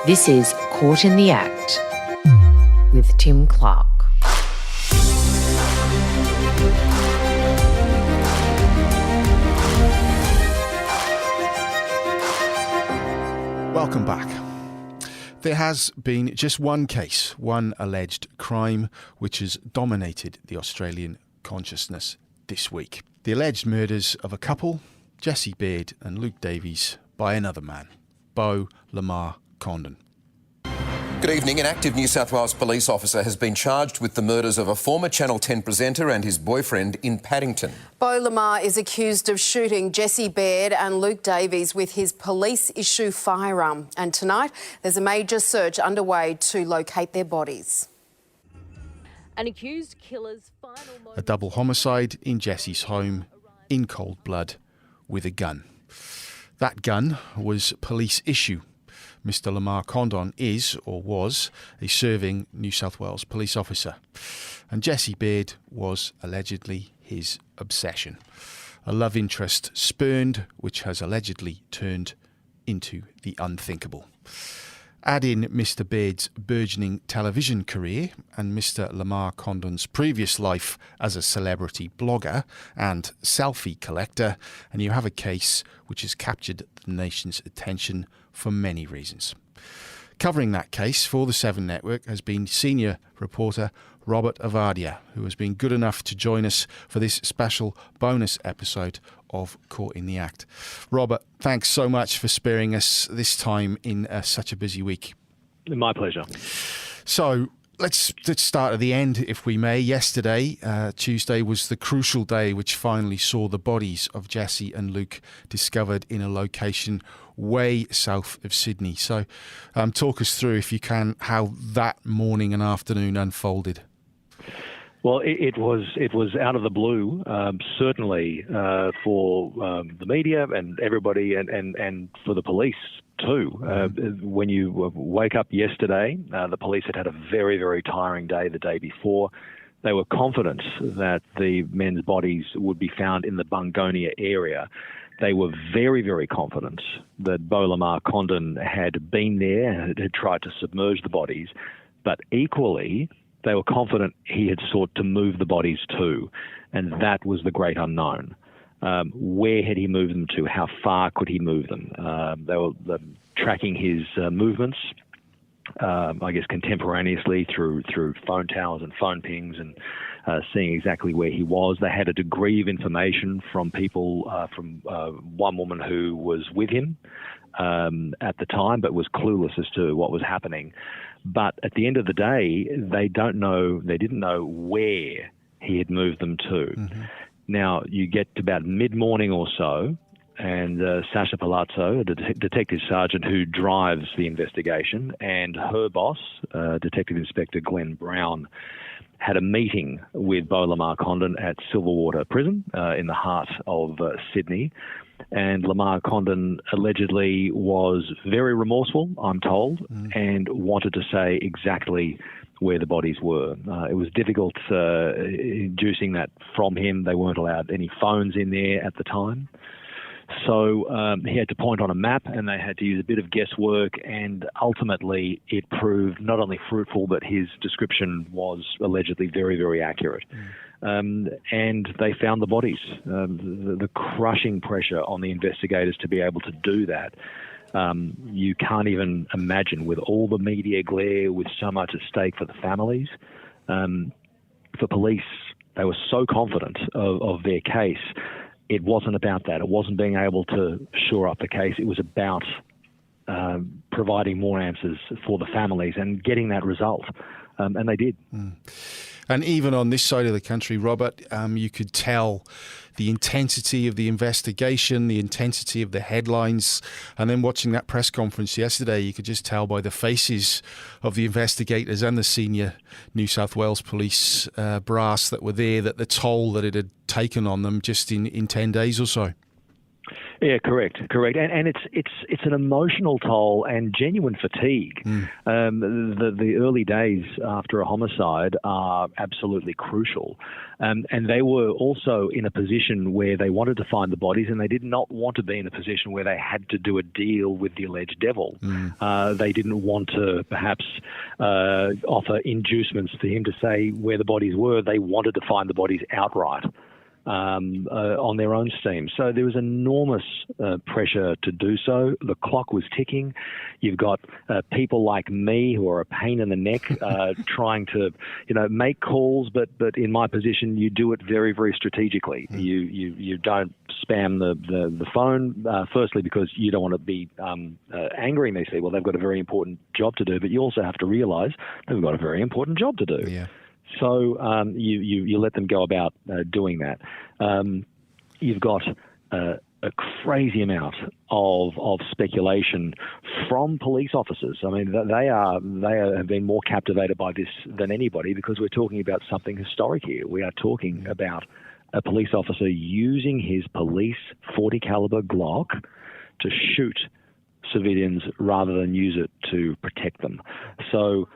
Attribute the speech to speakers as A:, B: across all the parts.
A: This is Caught in the Act with Tim Clarke.
B: Welcome back. There has been just one case, one alleged crime, which has dominated the Australian consciousness this week. The alleged murders of a couple, Jessie Baird and Luke Davies, by another man, Beau Lamarre-Condon.
C: Good evening. An active New South Wales police officer has been charged with the murders of a former Channel 10 presenter and his boyfriend in Paddington.
D: Beau Lamarre is accused of shooting Jessie Baird and Luke Davies with his police-issue firearm. And tonight, there's a major search underway to locate their bodies.
E: An accused killer's final
B: A double homicide in Jessie's home, in cold blood, with a gun. That gun was police issue. Mr-Lamarre Condon is, or was, a serving New South Wales police officer. And Jessie Baird was allegedly his obsession. A love interest spurned, which has allegedly turned into the unthinkable. Add in Mr. Baird's burgeoning television career and Mr. Lamarre-Condon's previous life as a celebrity blogger and selfie collector, and you have a case which has captured the nation's attention for many reasons. Covering that case for the Seven Network has been senior reporter Robert Ovadia, who has been good enough to join us for this special bonus episode of Caught in the Act. Robert, thanks so much for sparing us this time in such a busy week.
F: My pleasure.
B: So let's start at the end, if we may. Yesterday, Tuesday, was the crucial day which finally saw the bodies of Jessie and Luke discovered in a location way south of Sydney. So talk us through, if you can, how that morning and afternoon unfolded.
F: Well, it was out of the blue, certainly for the media and everybody, and for the police too. When you wake up yesterday, the police had a very, very tiring day the day before. They were confident that the men's bodies would be found in the Bungonia area. They were very, very confident that Beau Lamarre-Condon had been there and had tried to submerge the bodies, but equally, they were confident he had sought to move the bodies to, and that was the great unknown. Where had he moved them to? How far could he move them? They were tracking his movements, I guess contemporaneously through phone towers and phone pings, and seeing exactly where he was. They had a degree of information from people, from one woman who was with him at the time, but was clueless as to what was happening. But at the end of the day, they didn't know where he had moved them to. Mm-hmm. Now, you get to about mid-morning or so, and Sasha Palazzo, a detective sergeant who drives the investigation, and her boss, Detective Inspector Glenn Brown, had a meeting with Beau Lamarre-Condon at Silverwater Prison in the heart of Sydney. And Lamarre-Condon allegedly was very remorseful, I'm told, and wanted to say exactly where the bodies were. It was difficult inducing that from him. They weren't allowed any phones in there at the time. So he had to point on a map, and they had to use a bit of guesswork, and ultimately it proved not only fruitful, but his description was allegedly very, very accurate. And they found the bodies. The crushing pressure on the investigators to be able to do that, you can't even imagine, with all the media glare, with so much at stake for the families. For police, they were so confident of their case. It wasn't about that. It wasn't being able to shore up the case. It was about providing more answers for the families and getting that result. And they did.
B: And even on this side of the country, Robert, you could tell the intensity of the investigation, the intensity of the headlines. And then watching that press conference yesterday, you could just tell by the faces of the investigators and the senior New South Wales police brass that were there, that the toll that it had taken on them just in 10 days or so.
F: Yeah, correct, and it's an emotional toll and genuine fatigue. The early days after a homicide are absolutely crucial, and they were also in a position where they wanted to find the bodies, and they did not want to be in a position where they had to do a deal with the alleged devil. They didn't want to perhaps offer inducements to him to say where the bodies were. They wanted to find the bodies outright. On their own steam. So there was enormous pressure to do so. The clock was ticking. You've got people like me who are a pain in the neck trying to, make calls, but in my position, you do it very, very strategically. You don't spam the phone, firstly because you don't want to be angering these people. They've got a very important job to do, but you also have to realise they've got a very important job to do.
B: Yeah.
F: So you let them go about doing that. You've got a crazy amount of speculation from police officers. I mean, they have been more captivated by this than anybody because we're talking about something historic here. We are talking about a police officer using his police .40 caliber Glock to shoot civilians rather than use it to protect them. So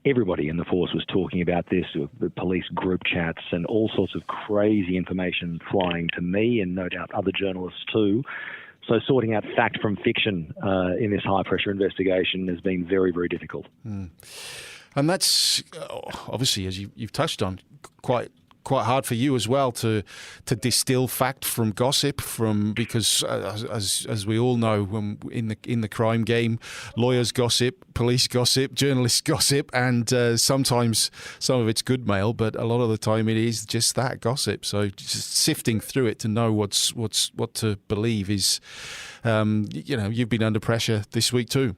F: everybody in the force was talking about this, the police group chats and all sorts of crazy information flying to me and no doubt other journalists too. So sorting out fact from fiction in this high-pressure investigation has been very, very difficult.
B: And that's obviously, as you've touched on, quite hard for you as well to distill fact from gossip, because as we all know, when in the crime game, lawyers gossip, police gossip, journalists gossip, and sometimes some of it's good mail, but a lot of the time it is just that gossip. So just sifting through it to know what to believe is, you've been under pressure this week too.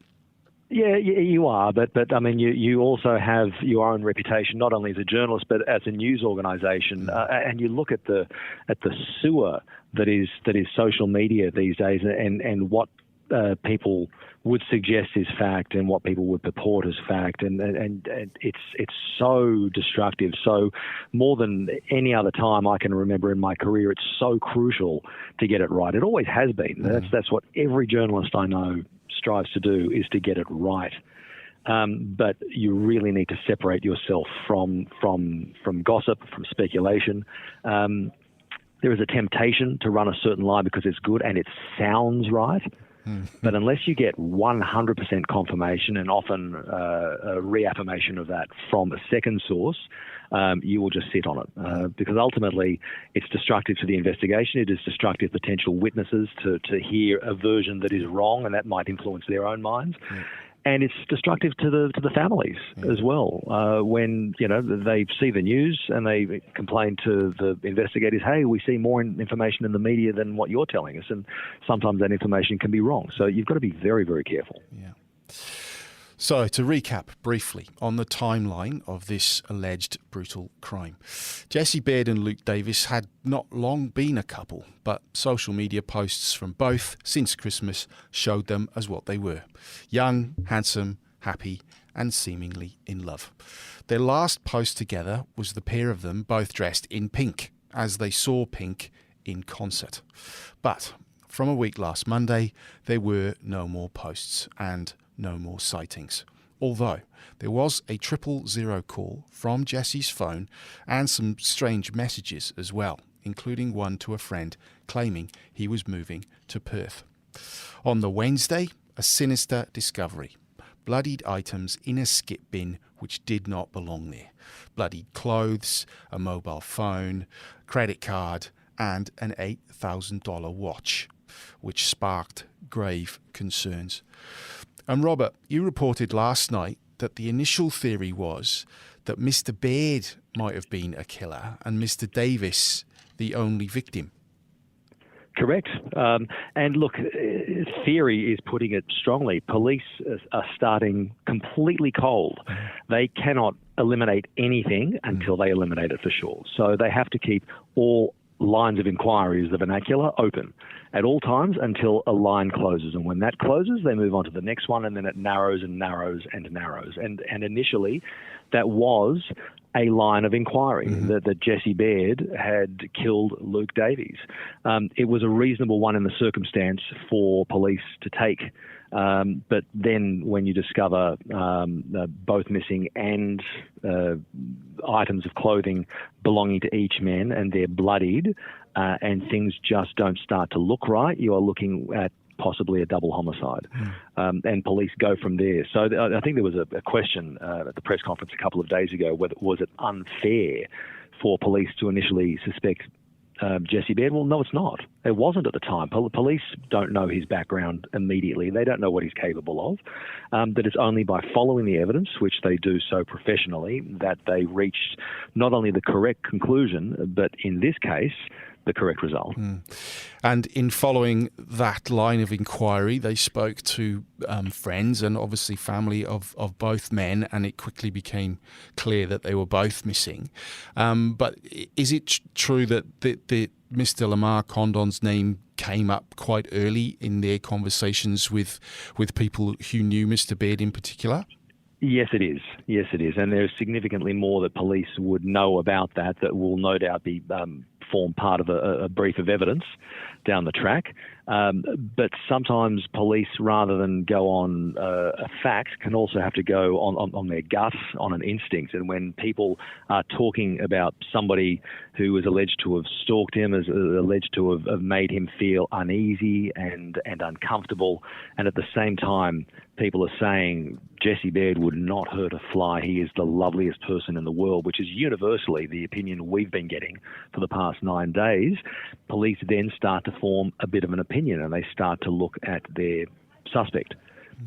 F: Yeah, you are, but I mean, you also have your own reputation, not only as a journalist but as a news organisation, and you look at the sewer that is social media these days, and what people would suggest is fact and what people would purport as fact, and it's so destructive. So more than any other time I can remember in my career, it's so crucial to get it right. It always has been. That's what every journalist I know strives to do, is to get it right. But you really need to separate yourself from gossip, from speculation. There is a temptation to run a certain line because it's good and it sounds right. But unless you get 100% confirmation and often a reaffirmation of that from a second source, you will just sit on it because ultimately it's destructive to the investigation. It is destructive to potential witnesses to hear a version that is wrong, and that might influence their own minds. And it's destructive to the families as well. When they see the news and they complain to the investigators, hey, we see more information in the media than what you're telling us, and sometimes that information can be wrong. So you've got to be very, very careful.
B: Yeah. So, to recap briefly on the timeline of this alleged brutal crime. Jesse Baird and Luke Davies had not long been a couple, but social media posts from both since Christmas showed them as what they were: young, handsome, happy, and seemingly in love. Their last post together was the pair of them both dressed in pink, as they saw Pink in concert. But from a week last Monday, there were no more posts and no more sightings. Although there was a 000 call from Jesse's phone and some strange messages as well, including one to a friend claiming he was moving to Perth. On the Wednesday, a sinister discovery: bloodied items in a skip bin which did not belong there. Bloodied clothes, a mobile phone, credit card, and an $8,000 watch, which sparked grave concerns. And Robert, you reported last night that the initial theory was that Mr. Baird might have been a killer and Mr. Davies the only victim.
F: Correct. And look, theory is putting it strongly. Police are starting completely cold. They cannot eliminate anything until they eliminate it for sure. So they have to keep all lines of inquiry, is the vernacular, open at all times until a line closes. And when that closes, they move on to the next one, and then it narrows and narrows and narrows. And initially, that was a line of inquiry that Jesse Baird had killed Luke Davies. It was a reasonable one in the circumstance for police to take. But then when you discover both missing and items of clothing belonging to each man, and they're bloodied, and things just don't start to look right, you are looking at possibly a double homicide. And police go from there. So I think there was a question at the press conference a couple of days ago, whether was it unfair for police to initially suspect Jesse Baird? Well, no, it's not. It wasn't at the time. Police don't know his background immediately. They don't know what he's capable of. That it's only by following the evidence, which they do so professionally, that they reached not only the correct conclusion, but in this case, the correct result.
B: And in following that line of inquiry, they spoke to friends and obviously family of both men, and it quickly became clear that they were both missing. But is it true that the Mr-Lamarre Condon's name came up quite early in their conversations with people who knew Mr. Baird in particular?
F: Yes, it is. Yes, it is. And there's significantly more that police would know about that will no doubt be form part of a brief of evidence down the track. But sometimes police, rather than go on a fact, can also have to go on their gut, on an instinct. And when people are talking about somebody who is alleged to have stalked him, is alleged to have made him feel uneasy and uncomfortable, and at the same time people are saying Jesse Baird would not hurt a fly, he is the loveliest person in the world, which is universally the opinion we've been getting for the past 9 days, police then start to form a bit of an opinion, and they start to look at their suspect.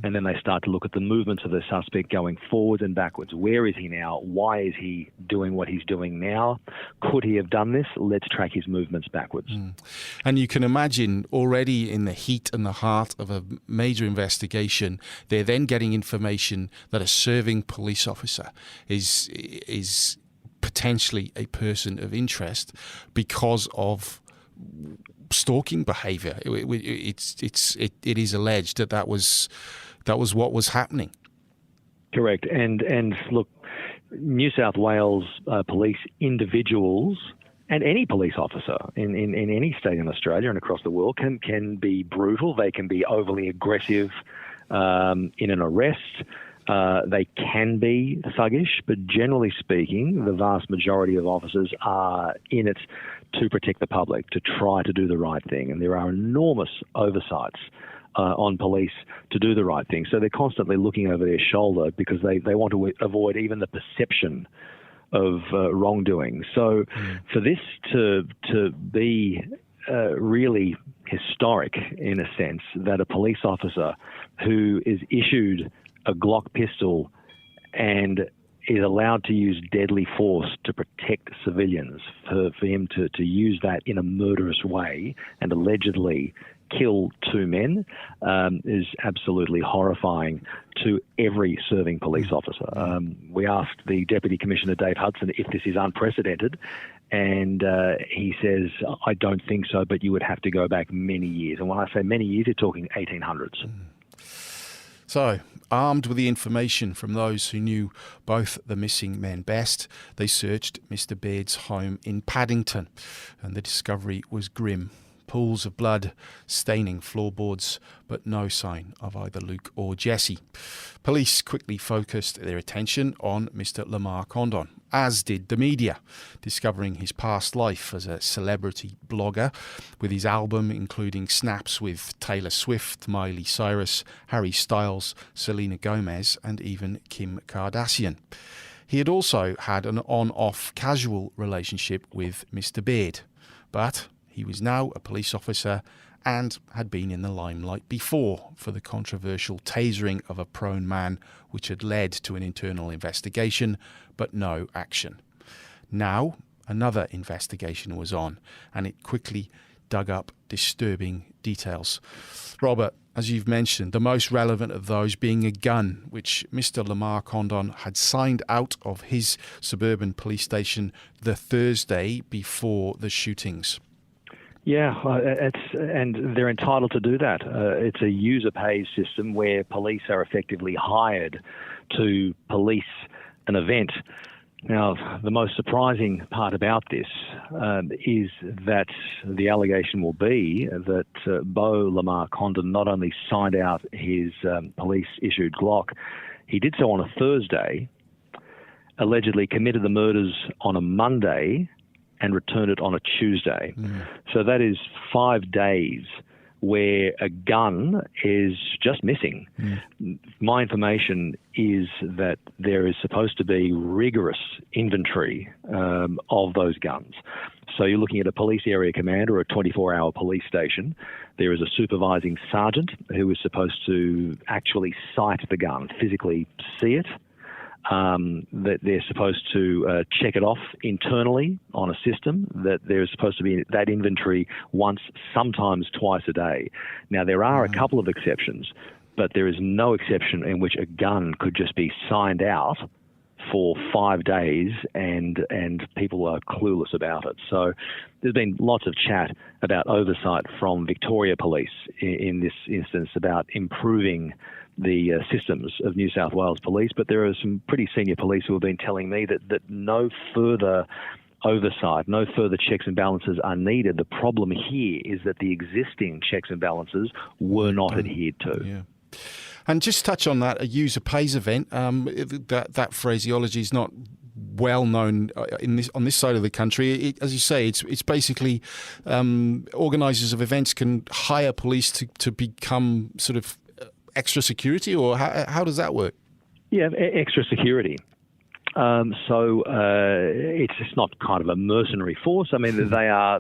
F: And then they start to look at the movements of the suspect going forwards and backwards. Where is he now? Why is he doing what he's doing now? Could he have done this? Let's track his movements backwards.
B: And you can imagine already in the heat and the heart of a major investigation, they're then getting information that a serving police officer is potentially a person of interest because of stalking behaviour. It is alleged that was what was happening.
F: Correct. And look, New South Wales police individuals and any police officer in any state in Australia and across the world can be brutal. They can be overly aggressive in an arrest. They can be thuggish, but generally speaking, the vast majority of officers are in it to protect the public, to try to do the right thing. And there are enormous oversights on police to do the right thing. So they're constantly looking over their shoulder because they want to avoid even the perception of wrongdoing. So for this to be really historic in a sense, that a police officer who is issued a Glock pistol and is allowed to use deadly force to protect civilians, for him to use that in a murderous way and allegedly kill 2 men is absolutely horrifying to every serving police officer. We asked the Deputy Commissioner, Dave Hudson, if this is unprecedented, and he says, I don't think so, but you would have to go back many years. And when I say many years, you're talking 1800s.
B: So, armed with the information from those who knew both the missing men best, they searched Mr. Baird's home in Paddington, and the discovery was grim. Pools of blood staining floorboards, but no sign of either Luke or Jesse. Police quickly focused their attention on Mr-Lamarre Condon, as did the media, discovering his past life as a celebrity blogger, with his album including snaps with Taylor Swift, Miley Cyrus, Harry Styles, Selena Gomez, and even Kim Kardashian. He had also had an on-off casual relationship with Mr. Baird, but he was now a police officer and had been in the limelight before for the controversial tasering of a prone man, which had led to an internal investigation, but no action. Now, another investigation was on, and it quickly dug up disturbing details. Robert, as you've mentioned, the most relevant of those being a gun, which Mr-Lamarre Condon had signed out of his suburban police station the Thursday before the shootings.
F: Yeah, and they're entitled to do that. It's a user pays system where police are effectively hired to police an event. Now, the most surprising part about this is that the allegation will be that Beau Lamarre-Condon not only signed out his police-issued Glock, he did so on a Thursday, allegedly committed the murders on a Monday and returned it on a Tuesday. So that is 5 days where a gun is just missing. My information is that there is supposed to be rigorous inventory of those guns. So you're looking at a police area commander or a 24-hour police station. There is a supervising sergeant who is supposed to actually sight the gun, physically see it. That they're supposed to check it off internally on a system, that there's supposed to be that inventory once, sometimes twice a day. Now, there are a couple of exceptions, but there is no exception in which a gun could just be signed out for 5 days and people are clueless about it. So there's been lots of chat about oversight from Victoria Police in this instance about improving the systems of New South Wales Police, but there are some pretty senior police who have been telling me that no further oversight, no further checks and balances are needed. The problem here is that the existing checks and balances were not adhered to.
B: Yeah. And just touch on that, a user pays event. That phraseology is not well known on this side of the country. As you say, it's basically organisers of events can hire police to become sort of extra security, or how does that work?
F: Yeah, extra security. So it's not kind of a mercenary force. I mean, they are.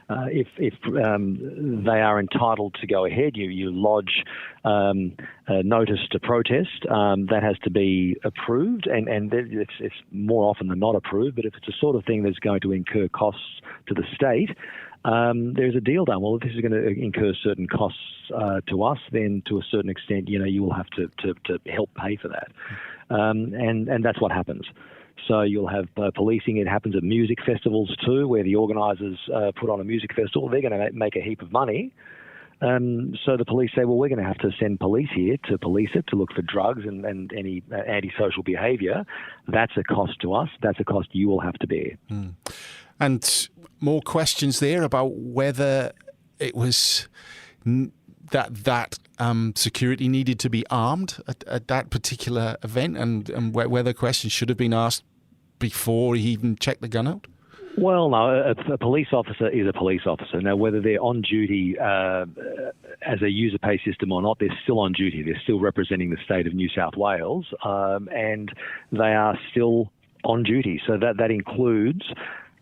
F: If they are entitled to go ahead, you lodge a notice to protest. That has to be approved, and it's more often than not approved. But if it's a sort of thing that's going to incur costs to the state, there's a deal done. Well, if this is going to incur certain costs to us, then to a certain extent, you will have to help pay for that. And that's what happens. So you'll have policing. It happens at music festivals too, where the organisers put on a music festival. They're going to make a heap of money. So the police say, well, we're going to have to send police here to police it, to look for drugs and any antisocial behaviour. That's a cost to us. That's a cost you will have to bear.
B: And more questions there about whether it was that security needed to be armed at that particular event, and whether questions should have been asked before he even checked the gun out?
F: Well, no, a police officer is a police officer. Now, whether they're on duty as a user pay system or not, they're still on duty. They're still representing the state of New South Wales, and they are still on duty. So that includes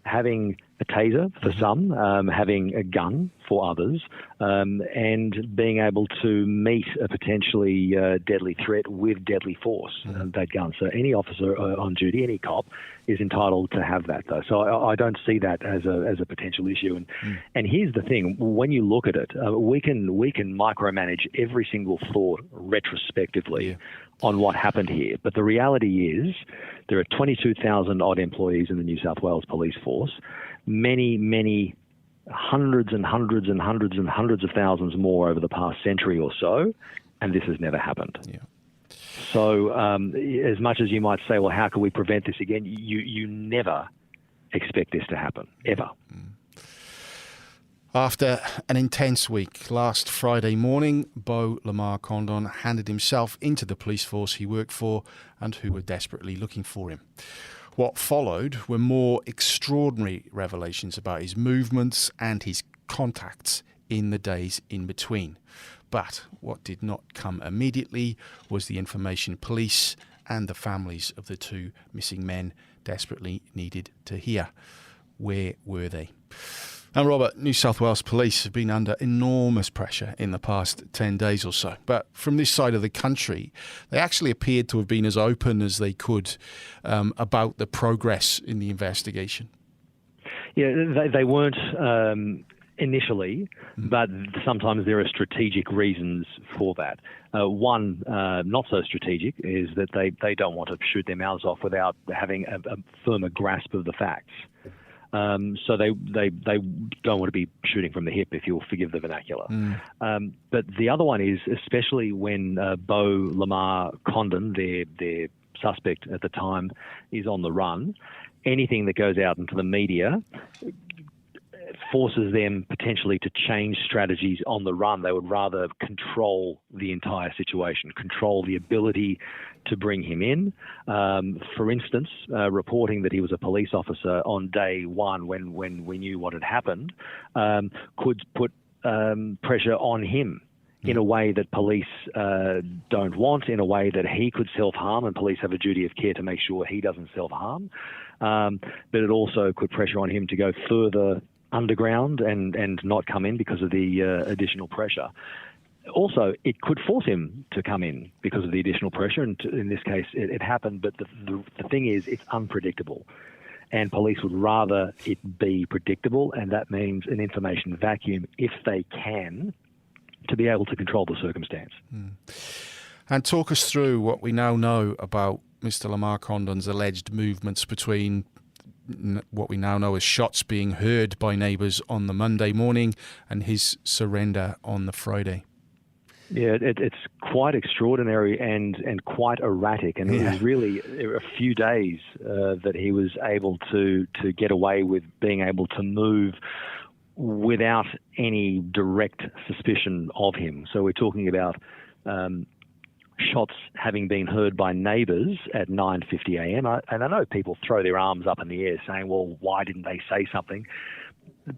F: having a taser for some, having a gun for others, and being able to meet a potentially deadly threat with deadly force, that gun. So any officer on duty, any cop, is entitled to have that, though. So I don't see that as a potential issue. And here's the thing: when you look at it, we can micromanage every single thought retrospectively on what happened here. But the reality is there are 22,000 odd employees in the New South Wales Police Force. Many hundreds and hundreds and hundreds and hundreds of thousands more over the past century or so, and this has never happened. Yeah. So as much as you might say, well, how can we prevent this again? You never expect this to happen, ever.
B: After an intense week, last Friday morning, Beau Lamarre-Condon handed himself into the police force he worked for and who were desperately looking for him. What followed were more extraordinary revelations about his movements and his contacts in the days in between. But what did not come immediately was the information police and the families of the two missing men desperately needed to hear. Where were they? And Robert, New South Wales Police have been under enormous pressure in the past 10 days or so. But from this side of the country, they actually appeared to have been as open as they could about the progress in the investigation.
F: Yeah, they weren't initially, but sometimes there are strategic reasons for that. One, not so strategic, is that they don't want to shoot their mouths off without having a firmer grasp of the facts. So they don't want to be shooting from the hip, if you'll forgive the vernacular. But the other one is, especially when Beau Lamarre-Condon, their suspect at the time is on the run. Anything that goes out into the media forces them potentially to change strategies on the run. They would rather control the entire situation, control the ability to bring him in. For instance, reporting that he was a police officer on day one when we knew what had happened could put pressure on him in a way that police don't want, in a way that he could self-harm, and police have a duty of care to make sure he doesn't self-harm. But it also could pressure on him to go further underground and not come in because of the additional pressure. Also, it could force him to come in because of the additional pressure, and in this case, it happened. But the thing is, it's unpredictable, and police would rather it be predictable, and that means an information vacuum if they can, to be able to control the circumstance.
B: And talk us through what we now know about Mr. Lamarre-Condon's alleged movements between what we now know as shots being heard by neighbours on the Monday morning and his surrender on the Friday.
F: Yeah, it's quite extraordinary and quite erratic, and it was really a few days that he was able to get away with being able to move without any direct suspicion of him. So we're talking about shots having been heard by neighbours at 9:50 a.m. And I know people throw their arms up in the air saying, well, why didn't they say something?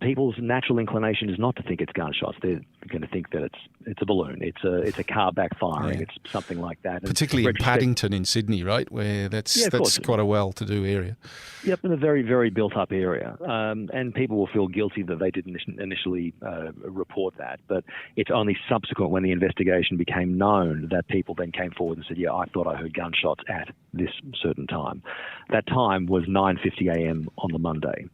F: People's natural inclination is not to think it's gunshots. They're going to think that it's a balloon. It's a car backfiring. It's something like that. And
B: particularly in Paddington in Sydney, right, where that's quite a well-to-do area.
F: Yep, in a very, very built-up area. And people will feel guilty that they didn't initially report that. But it's only subsequent, when the investigation became known, that people then came forward and said, yeah, I thought I heard gunshots at this certain time. That time was 9:50 a.m. on the Monday.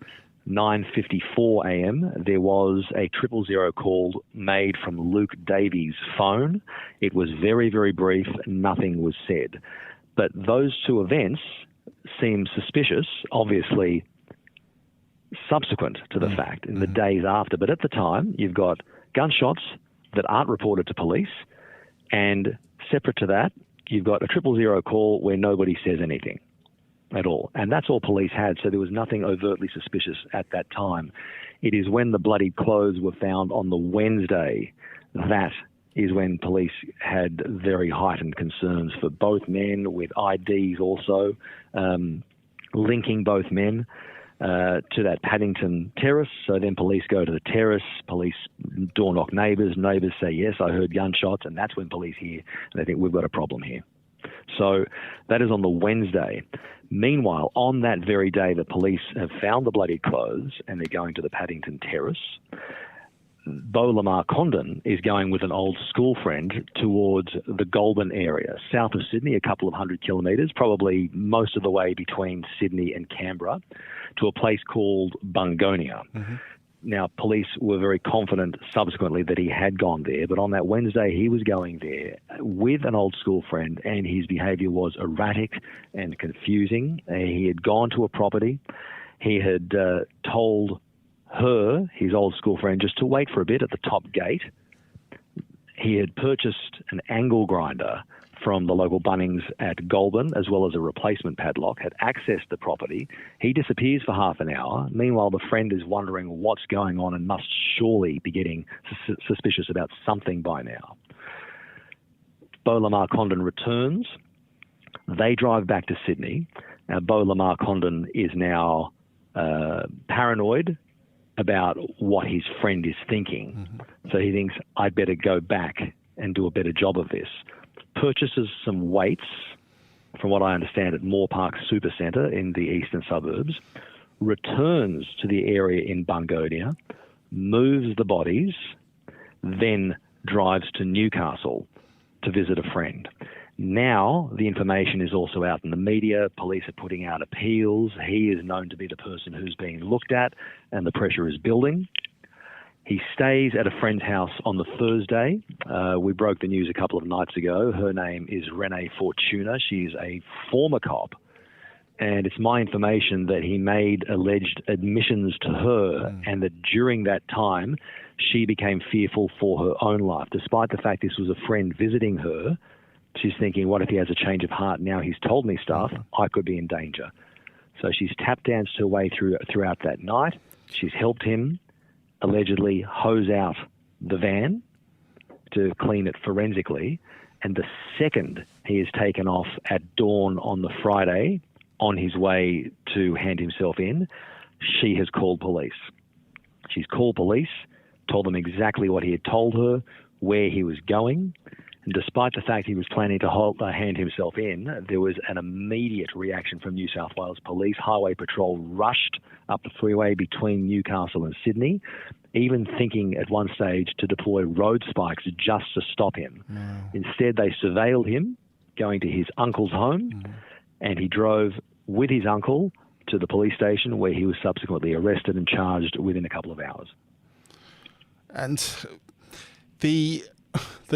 F: 9:54 a.m. there was a 000 call made from Luke Davies' phone. It was very, very brief. Nothing was said. But those two events seem suspicious, obviously subsequent to the fact, in the days after. But at the time, you've got gunshots that aren't reported to police, and separate to that, you've got a 000 call where nobody says anything at all. And that's all police had, so there was nothing overtly suspicious at that time. It is when the bloodied clothes were found on the Wednesday that is when police had very heightened concerns for both men, with IDs also linking both men to that Paddington terrace. So then police go to the terrace, police door knock neighbours say, yes, I heard gunshots, and that's when police hear, and they think, we've got a problem here. So that is on the Wednesday. Meanwhile, on that very day, the police have found the bloodied clothes and they're going to the Paddington terrace. Beau Lamarre-Condon is going with an old school friend towards the Goulburn area, south of Sydney, a couple of 100 kilometres, probably most of the way between Sydney and Canberra, to a place called Bungonia. Now, police were very confident subsequently that he had gone there, but on that Wednesday he was going there with an old school friend, and his behaviour was erratic and confusing. He had gone to a property. He had told her, his old school friend, just to wait for a bit at the top gate. He had purchased an angle grinder from the local Bunnings at Goulburn, as well as a replacement padlock, had accessed the property. He disappears for half an hour. Meanwhile, the friend is wondering what's going on and must surely be getting suspicious about something by now. Beau Lamarre-Condon returns. They drive back to Sydney. Beau Lamarre-Condon is now paranoid about what his friend is thinking. So he thinks, I'd better go back and do a better job of this. Purchases some weights, from what I understand, at Moore Park Supercentre in the eastern suburbs, returns to the area in Bungonia, moves the bodies, then drives to Newcastle to visit a friend. Now the information is also out in the media. Police are putting out appeals. He is known to be the person who's being looked at, and the pressure is building. He stays at a friend's house on the Thursday. We broke the news a couple of nights ago. Her name is Renee Fortuna. She's a former cop. And it's my information that he made alleged admissions to her, and that during that time, she became fearful for her own life. Despite the fact this was a friend visiting her, She's thinking, what if he has a change of heart? Now he's told me stuff, I could be in danger. So she's tap danced her way throughout that night. She's helped him allegedly hose out the van to clean it forensically. And the second he is taken off at dawn on the Friday on his way to hand himself in, she has called police. She's called police, told them exactly what he had told her, where he was going. And despite the fact he was planning to hand himself in, there was an immediate reaction from New South Wales Police. Highway Patrol rushed up the freeway between Newcastle and Sydney, even thinking at one stage to deploy road spikes just to stop him. No. Instead, they surveilled him going to his uncle's home, and he drove with his uncle to the police station, where he was subsequently arrested and charged within a couple of hours.
B: And the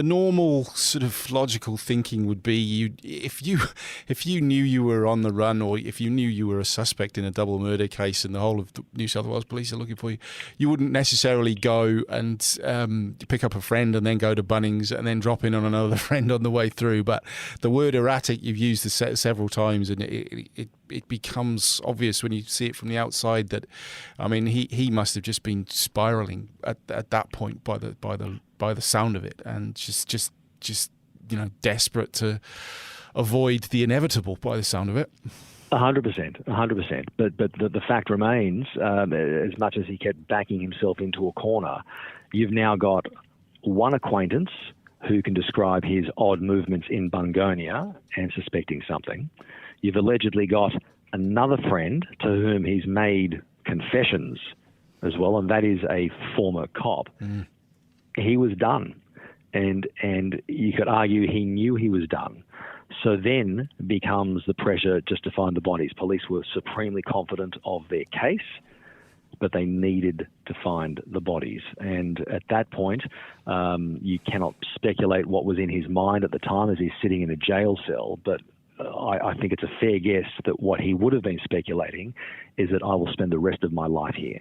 B: normal sort of logical thinking would be if you knew you were on the run, or if you knew you were a suspect in a double murder case and the whole of the New South Wales Police are looking for you, you wouldn't necessarily go and pick up a friend and then go to Bunnings and then drop in on another friend on the way through. But the word erratic, you've used this several times, and it becomes obvious when you see it from the outside that, I mean, he must have just been spiralling at that point by the sound of it, and just desperate to avoid the inevitable by the sound of it.
F: 100%. But the fact remains, as much as he kept backing himself into a corner, you've now got one acquaintance who can describe his odd movements in Bungonia and suspecting something. You've allegedly got another friend to whom he's made confessions as well, and that is a former cop. He was done, and you could argue he knew he was done. So then becomes the pressure just to find the bodies. Police were supremely confident of their case, but they needed to find the bodies. And at that point, you cannot speculate what was in his mind at the time as he's sitting in a jail cell, but I think it's a fair guess that what he would have been speculating is that I will spend the rest of my life here.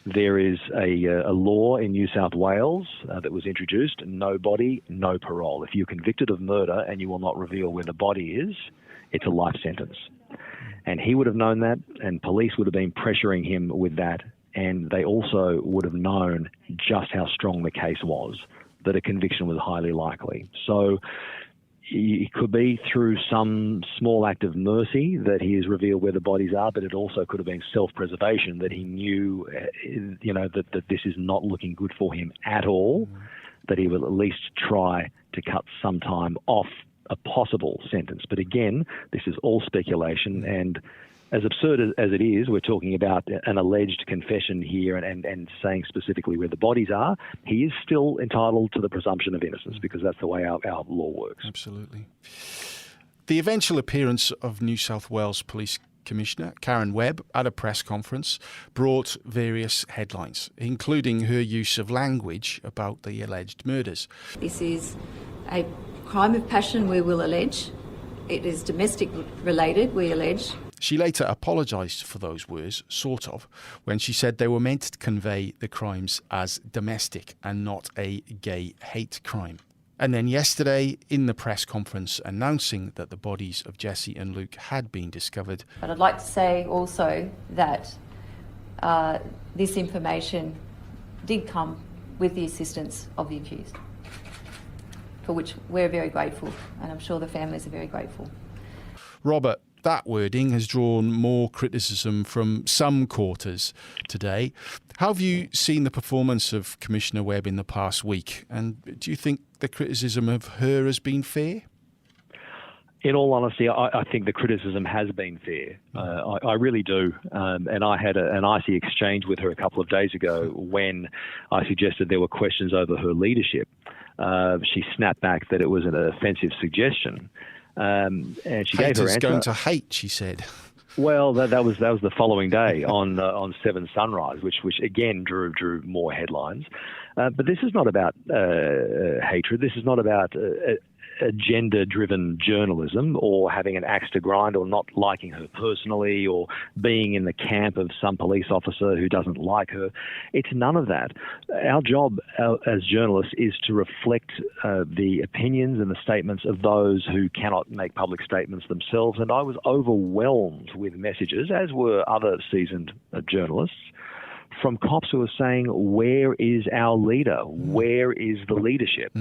F: There is a law in New South Wales that was introduced: no body, no parole. If you're convicted of murder and you will not reveal where the body is, it's a life sentence. And he would have known that, and police would have been pressuring him with that, and they also would have known just how strong the case was, that a conviction was highly likely. So it could be through some small act of mercy that he has revealed where the bodies are, but it also could have been self-preservation, that he knew, that this is not looking good for him at all, that he will at least try to cut some time off a possible sentence. But again, this is all speculation, and as absurd as it is, we're talking about an alleged confession here and saying specifically where the bodies are. He is still entitled to the presumption of innocence, because that's the way our law works.
B: Absolutely. The eventual appearance of New South Wales Police Commissioner Karen Webb at a press conference brought various headlines, including her use of language about the alleged murders.
G: This is a crime of passion, we will allege. It is domestic related, we allege.
B: She later apologised for those words, sort of, when she said they were meant to convey the crimes as domestic and not a gay hate crime. And then yesterday, in the press conference announcing that the bodies of Jessie and Luke had been discovered.
G: But I'd like to say also that this information did come with the assistance of the accused, for which we're very grateful, and I'm sure the families are very grateful.
B: Robert, that wording has drawn more criticism from some quarters today. How have you seen the performance of Commissioner Webb in the past week? And do you think the criticism of her has been fair?
F: In all honesty, I think the criticism has been fair. I really do. And I had an icy exchange with her a couple of days ago when I suggested there were questions over her leadership. She snapped back that it was an offensive suggestion. And she gave her answer.
B: Going to hate, she said.
F: Well, that was the following day on 7 Sunrise, which again drew more headlines. But this is not about hatred. This is not about agenda-driven journalism or having an axe to grind or not liking her personally or being in the camp of some police officer who doesn't like her. It's none of that. Our job as journalists is to reflect the opinions and the statements of those who cannot make public statements themselves. And I was overwhelmed with messages, as were other seasoned journalists, from cops who were saying, where is our leader? Where is the leadership?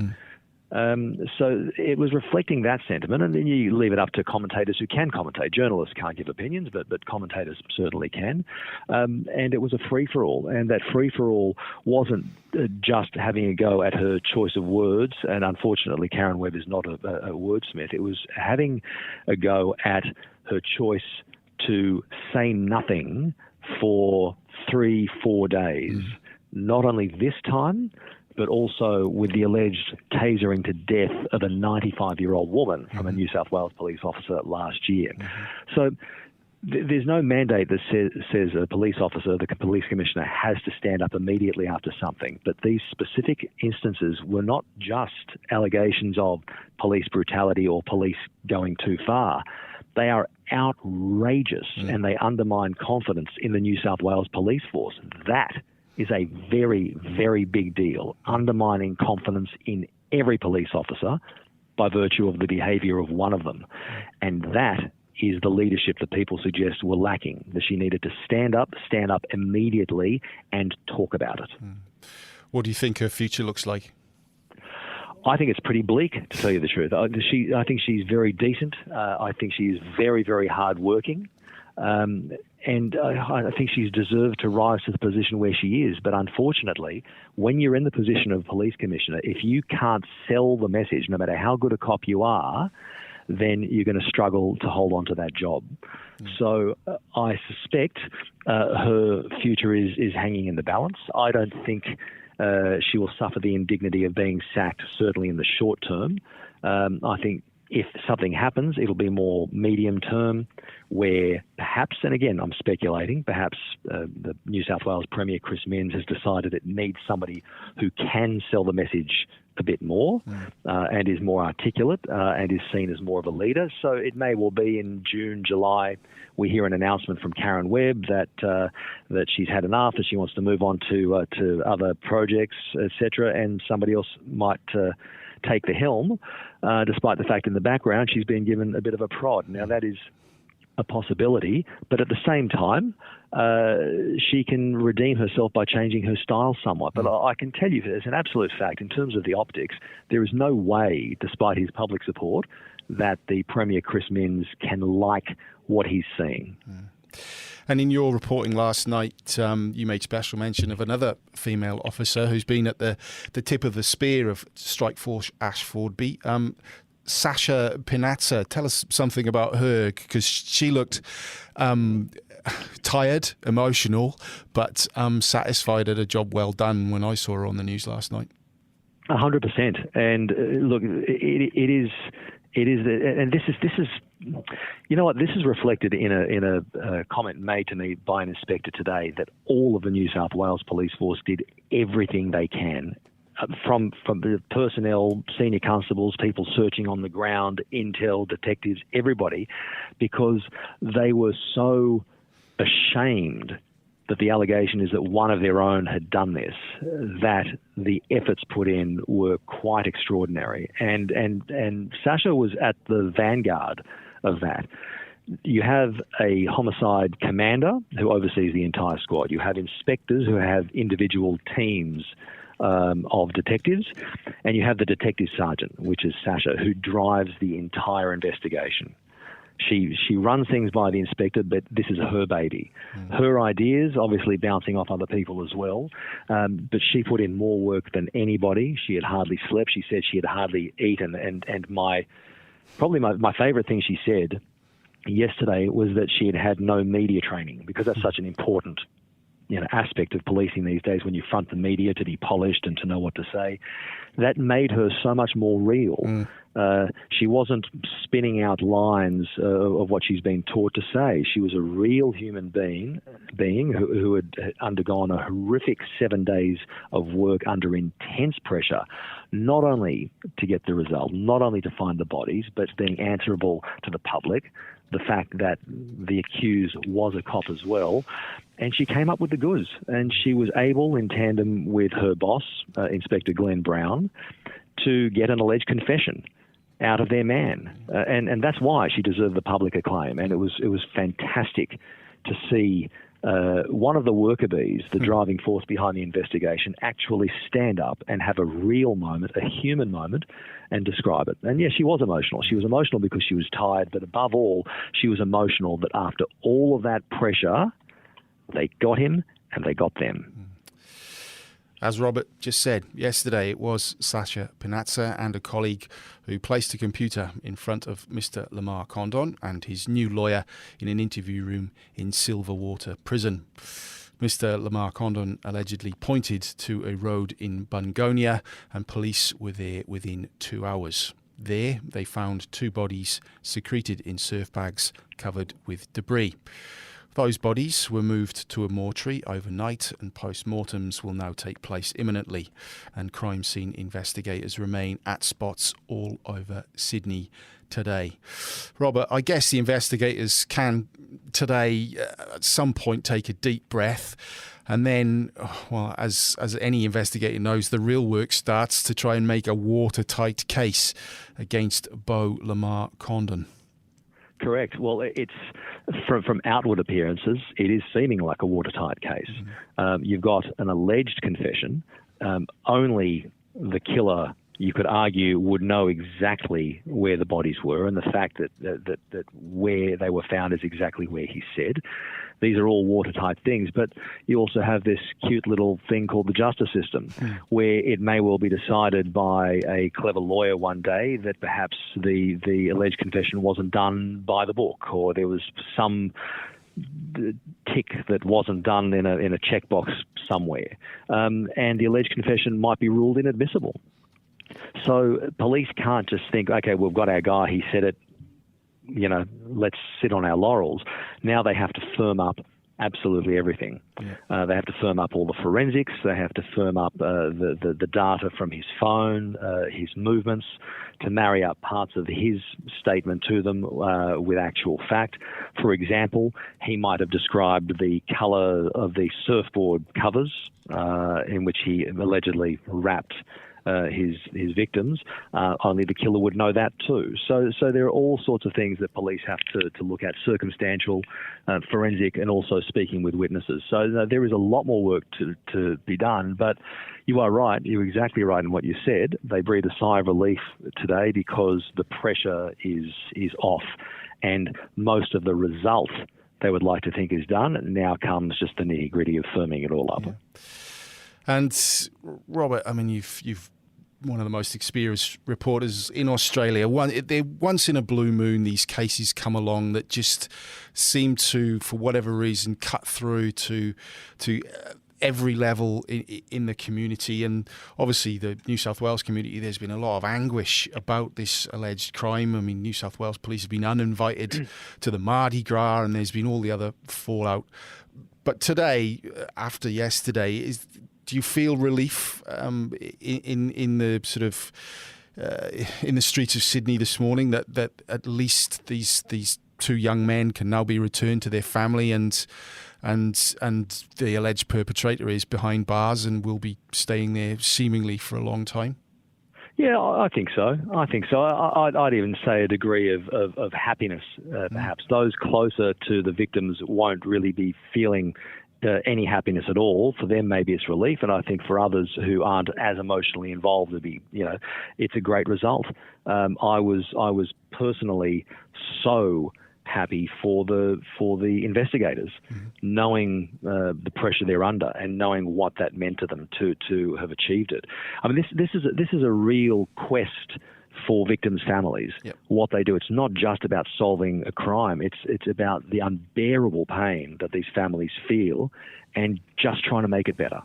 F: So it was reflecting that sentiment, and then you leave it up to commentators who can commentate. Journalists can't give opinions, but commentators certainly can. And it was a free-for-all, and that free-for-all wasn't just having a go at her choice of words, and unfortunately Karen Webb is not a wordsmith. It was having a go at her choice to say nothing for 3-4 days, not only this time, but also with the alleged tasering to death of a 95-year-old woman from a New South Wales police officer last year. So there's no mandate that says a police officer, the police commissioner, has to stand up immediately after something. But these specific instances were not just allegations of police brutality or police going too far. They are outrageous and they undermine confidence in the New South Wales police force. That is a very, very big deal, undermining confidence in every police officer by virtue of the behaviour of one of them. And that is the leadership that people suggest were lacking, that she needed to stand up immediately and talk about it.
B: What do you think her future looks like?
F: I think it's pretty bleak, to tell you the truth. I think she's very decent. I think she is very, very hard-working. And I think she's deserved to rise to the position where she is. But unfortunately, when you're in the position of police commissioner, if you can't sell the message, no matter how good a cop you are, then you're going to struggle to hold on to that job. So I suspect her future is hanging in the balance. I don't think she will suffer the indignity of being sacked, certainly in the short term. I think if something happens, it'll be more medium term, where perhaps, and again, I'm speculating, perhaps the New South Wales Premier, Chris Minns, has decided it needs somebody who can sell the message a bit more and is more articulate and is seen as more of a leader. So it may well be in June, July, we hear an announcement from Karen Webb that she's had enough, that she wants to move on to other projects, etc., and somebody else might take the helm, despite the fact in the background she's been given a bit of a prod. Now, that is a possibility, but at the same time, she can redeem herself by changing her style somewhat. But I can tell you, as an absolute fact, in terms of the optics, there is no way, despite his public support, that the Premier, Chris Minns, can like what he's seeing.
B: And in your reporting last night, you made special mention of another female officer who's been at the tip of the spear of Strikeforce Ashfordby, Sasha Pinazza. Tell us something about her, because she looked tired, emotional, but satisfied at a job well done when I saw her on the news last night.
F: 100%. And look, it is, and this is, you know what? This is reflected in a comment made to me by an inspector today, that all of the New South Wales Police Force did everything they can, from the personnel, senior constables, people searching on the ground, intel, detectives, everybody, because they were so ashamed that the allegation is that one of their own had done this, that the efforts put in were quite extraordinary. And Sasha was at the vanguard of that. You have a homicide commander who oversees the entire squad. You have inspectors who have individual teams of detectives, and you have the detective sergeant, which is Sasha, who drives the entire investigation. She runs things by the inspector, but this is her baby. Her ideas, obviously bouncing off other people as well, but she put in more work than anybody. She had hardly slept. She said she had hardly eaten. And my favourite thing she said yesterday was that she had had no media training, because that's such an important aspect of policing these days, when you front the media, to be polished and to know what to say. That made her so much more real. She wasn't spinning out lines of what she's been taught to say. She was a real human being who had undergone a horrific 7 days of work under intense pressure, not only to get the result, not only to find the bodies, but being answerable to the public, the fact that the accused was a cop as well. And she came up with the goods, and she was able, in tandem with her boss, Inspector Glenn Brown, to get an alleged confession out of their man. And that's why she deserved the public acclaim. And it was fantastic to see one of the worker bees, the driving force behind the investigation, actually stand up and have a real moment, a human moment, and describe it. And yes, she was emotional. She was emotional because she was tired, but above all, she was emotional that after all of that pressure, they got him and they got them.
B: As Robert just said, yesterday it was Sasha Pinazza and a colleague who placed a computer in front of Mr-Lamarre Condon and his new lawyer in an interview room in Silverwater Prison. Mr-Lamarre Condon allegedly pointed to a road in Bungonia, and police were there within 2 hours. There, they found 2 bodies secreted in surf bags covered with debris. Those bodies were moved to a mortuary overnight, and post-mortems will now take place imminently, and crime scene investigators remain at spots all over Sydney today. Robert, I guess the investigators can today at some point take a deep breath, and then, well, as any investigator knows, the real work starts to try and make a watertight case against Beau Lamarre-Condon.
F: Correct. Well, it's from outward appearances, it is seeming like a watertight case. You've got an alleged confession. Only the killer, you could argue, would know exactly where the bodies were, and the fact that where they were found is exactly where he said. These are all watertight things, but you also have this cute little thing called the justice system, where it may well be decided by a clever lawyer one day that perhaps the alleged confession wasn't done by the book, or there was some tick that wasn't done in a checkbox somewhere, and the alleged confession might be ruled inadmissible. So police can't just think, okay, we've got our guy, he said it, let's sit on our laurels. Now they have to firm up absolutely everything. Yeah. They have to firm up all the forensics. They have to firm up the data from his phone, his movements, to marry up parts of his statement to them with actual fact. For example, he might have described the colour of the surfboard covers in which he allegedly wrapped his victims. Only the killer would know that too. So there are all sorts of things that police have to look at: circumstantial, forensic, and also speaking with witnesses. So there is a lot more work to be done. But you are right. You're exactly right in what you said. They breathe a sigh of relief today because the pressure is off, and most of the result they would like to think is done. Now comes just the nitty-gritty of firming it all up.
B: Yeah. And Robert, I mean, you've one of the most experienced reporters in Australia. Once in a blue moon, these cases come along that just seem to, for whatever reason, cut through to every level in the community. And obviously the New South Wales community, there's been a lot of anguish about this alleged crime. I mean, New South Wales police have been uninvited to the Mardi Gras, and there's been all the other fallout. But today, after yesterday, do you feel relief in the sort of in the streets of Sydney this morning that at least these 2 young men can now be returned to their family, and the alleged perpetrator is behind bars and will be staying there seemingly for a long time?
F: Yeah, I think so. I'd even say a degree of happiness, perhaps. Those closer to the victims won't really be feeling any happiness at all. For them, maybe it's relief, and I think for others who aren't as emotionally involved, it's a great result. I was personally so happy for the investigators, knowing the pressure they're under and knowing what that meant to them to have achieved it. I mean, this is a real quest for victims' families. Yep. What they do, it's not just about solving a crime. It's about the unbearable pain that these families feel, and just trying to make it better.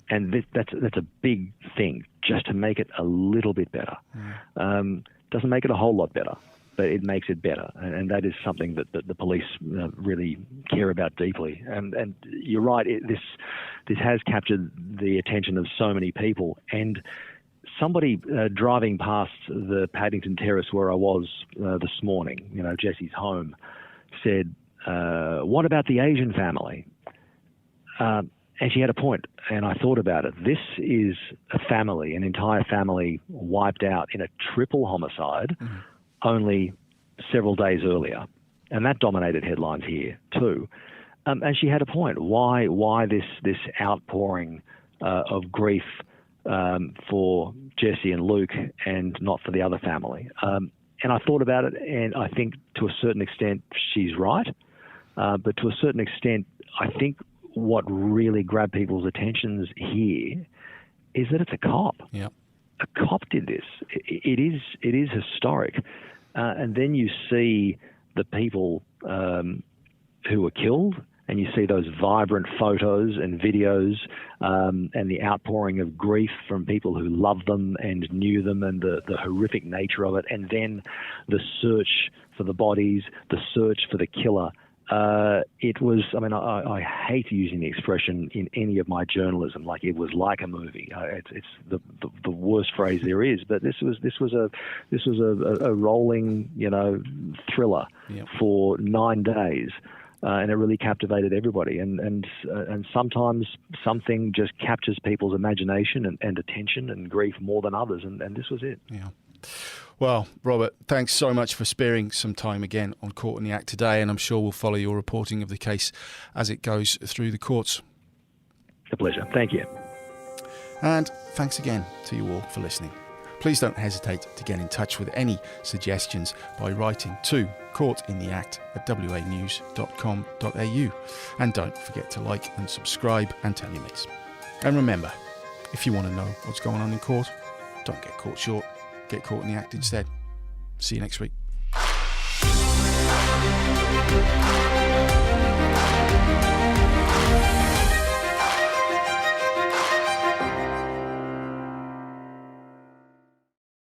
F: And that's a big thing, just to make it a little bit better. Doesn't make it a whole lot better, but it makes it better, and that is something that the police really care about deeply. And you're right, this has captured the attention of so many people, and somebody driving past the Paddington Terrace where I was this morning, Jessie's home, said, "What about the Asian family?" And she had a point, and I thought about it. This is a family, an entire family wiped out in a triple homicide only several days earlier. And that dominated headlines here too. And she had a point. Why this outpouring of grief for Jessie and Luke and not for the other family? And I thought about it, and I think to a certain extent she's right. But to a certain extent, I think what really grabbed people's attentions here is that it's a cop.
B: Yeah.
F: A cop did this. It is historic. And then you see the people who were killed, and you see those vibrant photos and videos and the outpouring of grief from people who loved them and knew them, and the horrific nature of it, and then the search for the bodies, the search for the killer. It was, I hate using the expression in any of my journalism, like it was like a movie. It's the worst phrase there is, but this was a rolling, thriller for 9 days. And it really captivated everybody. And sometimes something just captures people's imagination and attention and grief more than others. And this was it.
B: Yeah. Well, Robert, thanks so much for sparing some time again on Caught in the Act today, and I'm sure we'll follow your reporting of the case as it goes through the courts.
F: A pleasure. Thank you.
B: And thanks again to you all for listening. Please don't hesitate to get in touch with any suggestions by writing to caughtintheact@wanews.com.au. And don't forget to like and subscribe and tell your mates. And remember, if you want to know what's going on in court, don't get caught short. Get caught in the act instead. See you next week.